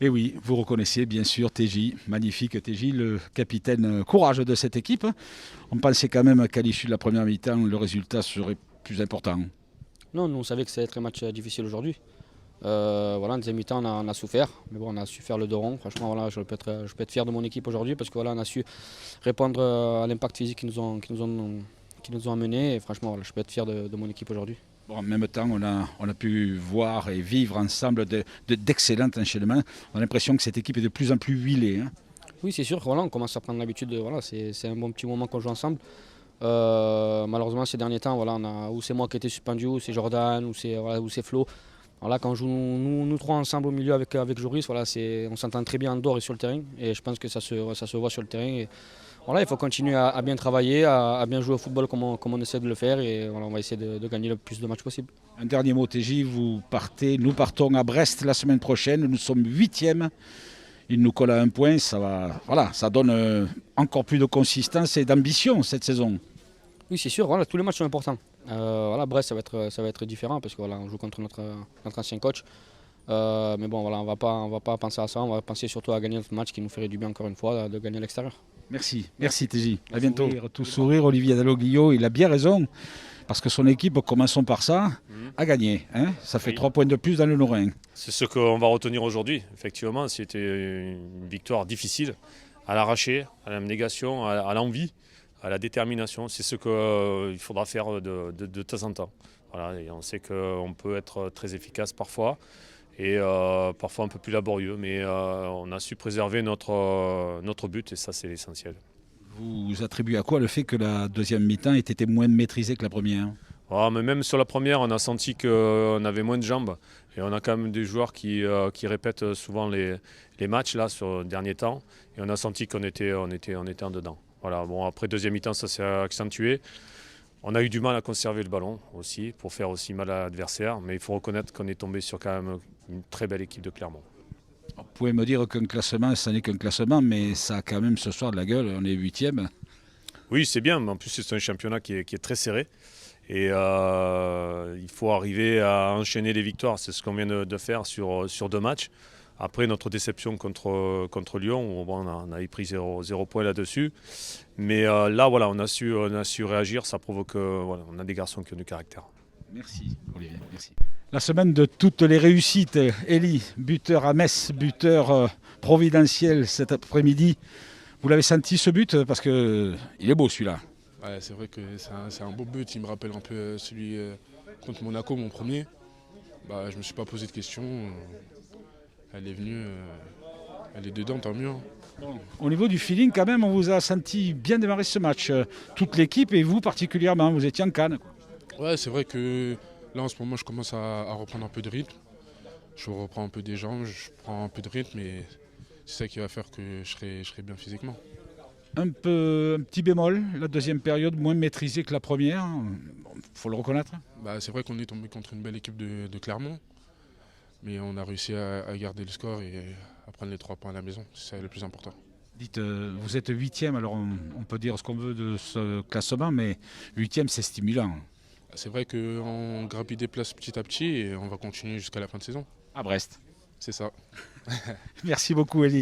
Et oui, vous reconnaissez bien sûr TJ, magnifique TJ, le capitaine courage de cette équipe. On pensait quand même qu'à l'issue de la première mi-temps, le résultat serait plus important. Non, nous on savait que ça allait être un match difficile aujourd'hui. Voilà, en deuxième mi-temps, on a souffert, mais bon, on a su faire le dos rond. Franchement, voilà, je peux être fier de mon équipe aujourd'hui parce que voilà, on a su répondre à l'impact physique qu'ils nous ont amené. Et franchement, voilà, je peux être fier de mon équipe aujourd'hui. Bon, en même temps, on a pu voir et vivre ensemble d'excellents enchaînements. On a l'impression que cette équipe est de plus en plus huilée, hein. Oui, c'est sûr, voilà, on commence à prendre l'habitude. Voilà, c'est un bon petit moment qu'on joue ensemble. Malheureusement, ces derniers temps, voilà, ou c'est moi qui ai été suspendu, ou c'est Jordan, ou c'est Flo. Voilà, quand on joue nous trois ensemble au milieu avec Joris, voilà, on s'entend très bien en dehors et sur le terrain. Et je pense que ça se voit sur le terrain. Et voilà, il faut continuer à bien travailler, à bien jouer au football comme on essaie de le faire. Et voilà, on va essayer de gagner le plus de matchs possible. Un dernier mot, TJ, nous partons à Brest la semaine prochaine. Nous sommes 8e. Il nous colle à un point. Voilà, ça donne encore plus de consistance et d'ambition cette saison. Oui, c'est sûr, voilà, tous les matchs sont importants. Voilà, Brest, ça va être différent parce que voilà, on joue contre notre ancien coach. Mais bon, voilà, on va pas penser à ça, on va penser surtout à gagner notre match qui nous ferait du bien encore une fois de gagner à l'extérieur. Merci TJ. À bientôt. Tout sourire, Olivier Dalloglio, il a bien raison. Parce que son équipe, commençons par ça, a gagné, hein. Ça fait Oui. 3 points de plus dans le Lorrain. C'est ce qu'on va retenir aujourd'hui. Effectivement, c'était une victoire difficile, à l'arraché, à l'abnégation, à l'envie, à la détermination. C'est ce qu'il faudra faire de temps en temps. Voilà, et on sait qu'on peut être très efficace parfois et parfois un peu plus laborieux, mais on a su préserver notre but et ça c'est l'essentiel. Vous attribuez à quoi le fait que la deuxième mi-temps ait été moins maîtrisée que la première? Mais même sur la première, on a senti qu'on avait moins de jambes. Et on a quand même des joueurs qui répètent souvent les matchs là, sur le dernier temps. Et on a senti qu'on était en dedans. Voilà. Bon, après, deuxième mi-temps, ça s'est accentué. On a eu du mal à conserver le ballon aussi, pour faire aussi mal à l'adversaire. Mais il faut reconnaître qu'on est tombé sur quand même une très belle équipe de Clermont. Vous pouvez me dire qu'un classement, ça n'est qu'un classement, mais ça a quand même ce soir de la gueule. On est 8e. Oui, c'est bien, mais en plus, c'est un championnat qui est très serré. Et il faut arriver à enchaîner les victoires. C'est ce qu'on vient de faire sur 2 matchs. Après notre déception contre Lyon, où on a pris 0 points là-dessus. Mais là, voilà, on a su réagir. Ça provoque, voilà, on a des garçons qui ont du caractère. Merci, Olivier. Merci. La semaine de toutes les réussites. Elie, buteur à Metz, buteur providentiel cet après-midi. Vous l'avez senti ce but? Parce qu'il est beau celui-là. Ouais, c'est vrai que c'est un beau but. Il me rappelle un peu celui contre Monaco, mon premier. Je ne me suis pas posé de questions. Elle est venue, elle est dedans, tant mieux, hein. Bon. Au niveau du feeling, quand même, on vous a senti bien démarrer ce match. Toute l'équipe et vous particulièrement, vous étiez en canne. Ouais, c'est vrai que là, en ce moment, je commence à reprendre un peu de rythme. Je reprends un peu des jambes, je prends un peu de rythme et c'est ça qui va faire que je serai bien physiquement. Un petit bémol, la deuxième période moins maîtrisée que la première, faut le reconnaître. C'est vrai qu'on est tombé contre une belle équipe de Clermont, mais on a réussi à garder le score et à prendre les 3 points à la maison. C'est ça le plus important. Dites, vous êtes 8e, alors on peut dire ce qu'on veut de ce classement, mais 8e c'est stimulant. C'est vrai qu'on grappille des places petit à petit et on va continuer jusqu'à la fin de saison. À Brest. C'est ça. Merci beaucoup Elie.